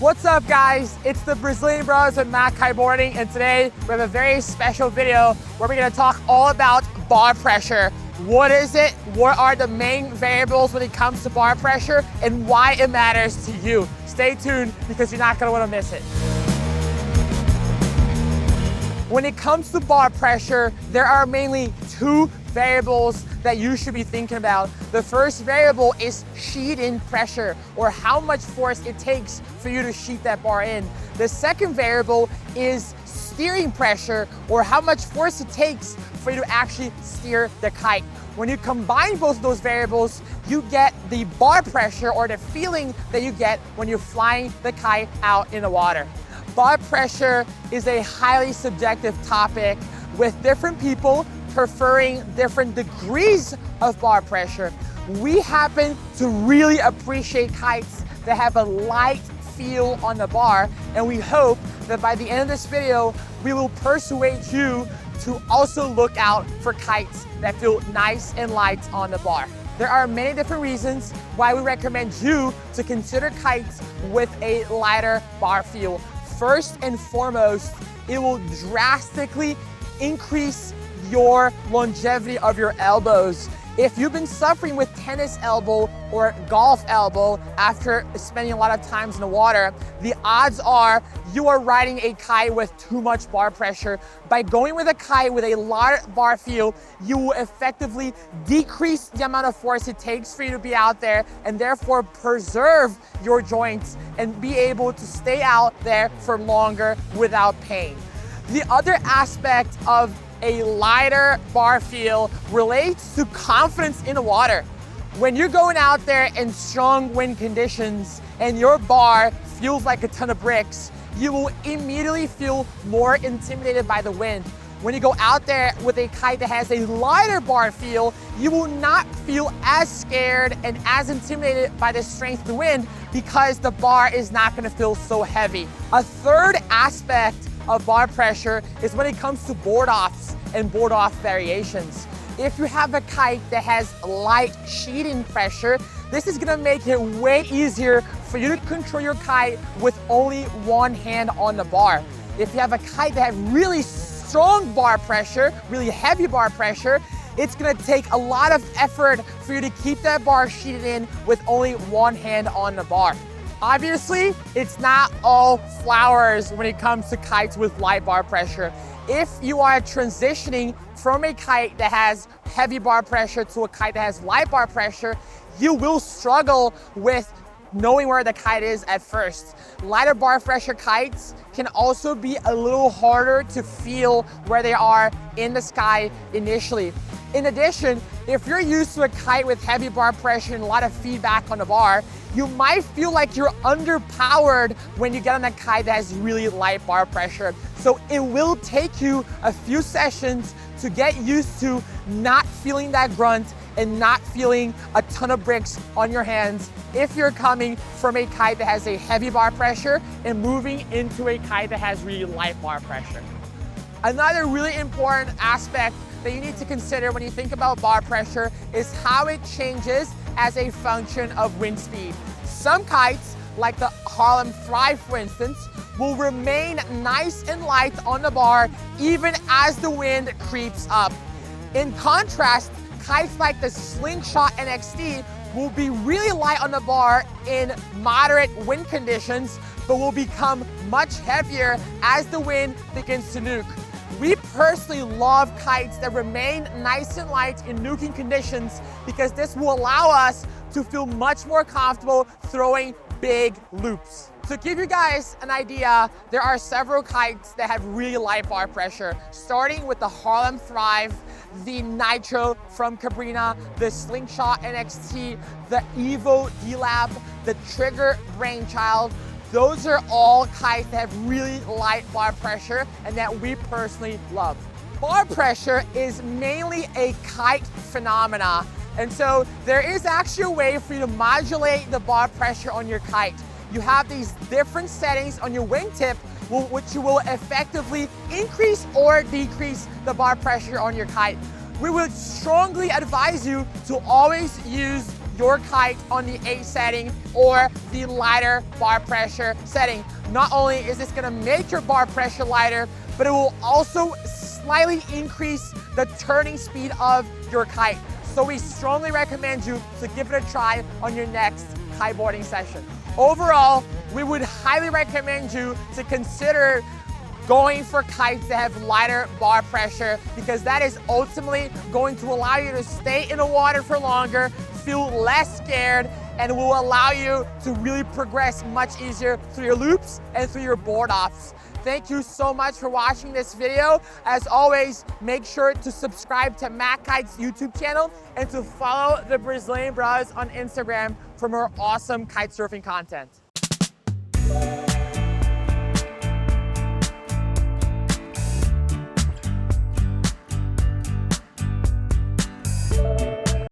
What's up, guys? It's the Brazilian Bros with Kiteboarding, and today we have a very special video where we're going to talk all about bar pressure. What is it? What are the main variables when it comes to bar pressure, and why it matters to you? Stay tuned because you're not going to want to miss it. When it comes to bar pressure, there are mainly two variables that you should be thinking about. The first variable is sheet-in pressure, or how much force it takes for you to sheet that bar in. The second variable is steering pressure, or how much force it takes for you to actually steer the kite. When you combine both of those variables, you get the bar pressure, or the feeling that you get when you're flying the kite out in the water. Bar pressure is a highly subjective topic, with different people preferring different degrees of bar pressure. We happen to really appreciate kites that have a light feel on the bar, and we hope that by the end of this video, we will persuade you to also look out for kites that feel nice and light on the bar. There are many different reasons why we recommend you to consider kites with a lighter bar feel. First and foremost, it will drastically increase your longevity of your elbows. If you've been suffering with tennis elbow or golf elbow after spending a lot of times in the water, the odds are you are riding a kite with too much bar pressure. By going with a kite with a lighter bar feel, you will effectively decrease the amount of force it takes for you to be out there, and therefore preserve your joints and be able to stay out there for longer without pain. The other aspect of a lighter bar feel relates to confidence in the water. When you're going out there in strong wind conditions and your bar feels like a ton of bricks, you will immediately feel more intimidated by the wind. When you go out there with a kite that has a lighter bar feel, you will not feel as scared and as intimidated by the strength of the wind, because the bar is not going to feel so heavy. A third aspect of bar pressure is when it comes to board offs and board off variations. If you have a kite that has light sheet-in pressure, this is gonna make it way easier for you to control your kite with only one hand on the bar. If you have a kite that has really strong bar pressure, really heavy bar pressure, it's gonna take a lot of effort for you to keep that bar sheeted in with only one hand on the bar. Obviously, it's not all flowers when it comes to kites with light bar pressure. If you are transitioning from a kite that has heavy bar pressure to a kite that has light bar pressure, you will struggle with knowing where the kite is at first. Lighter bar pressure kites can also be a little harder to feel where they are in the sky initially. In addition, if you're used to a kite with heavy bar pressure and a lot of feedback on the bar, you might feel like you're underpowered when you get on a kite that has really light bar pressure. So it will take you a few sessions to get used to not feeling that grunt and not feeling a ton of bricks on your hands if you're coming from a kite that has a heavy bar pressure and moving into a kite that has really light bar pressure. Another really important aspect that you need to consider when you think about bar pressure is how it changes as a function of wind speed. Some kites, like the Harlem Thrive for instance, will remain nice and light on the bar even as the wind creeps up. In contrast, kites like the Slingshot NXT will be really light on the bar in moderate wind conditions, but will become much heavier as the wind begins to nuke. We personally love kites that remain nice and light in nuking conditions, because this will allow us to feel much more comfortable throwing big loops. To give you guys an idea, there are several kites that have really light bar pressure, starting with the Harlem Thrive, the Nitro from Cabrina, the Slingshot NXT, the Evo D-Lab, the Trigger Brainchild. Those are all kites that have really light bar pressure and that we personally love. Bar pressure is mainly a kite phenomena, and so there is actually a way for you to modulate the bar pressure on your kite. You have these different settings on your wingtip which will effectively increase or decrease the bar pressure on your kite. We would strongly advise you to always use your kite on the 8 setting or the lighter bar pressure setting. Not only is this gonna make your bar pressure lighter, but it will also slightly increase the turning speed of your kite. So we strongly recommend you to give it a try on your next kiteboarding session. Overall, we would highly recommend you to consider going for kites that have lighter bar pressure, because that is ultimately going to allow you to stay in the water for longer, feel less scared, and will allow you to really progress much easier through your loops and through your board offs. Thank you so much for watching this video. As always, make sure to subscribe to Matt Kite's YouTube channel and to follow the Brazilian Bros on Instagram for more awesome kite surfing content.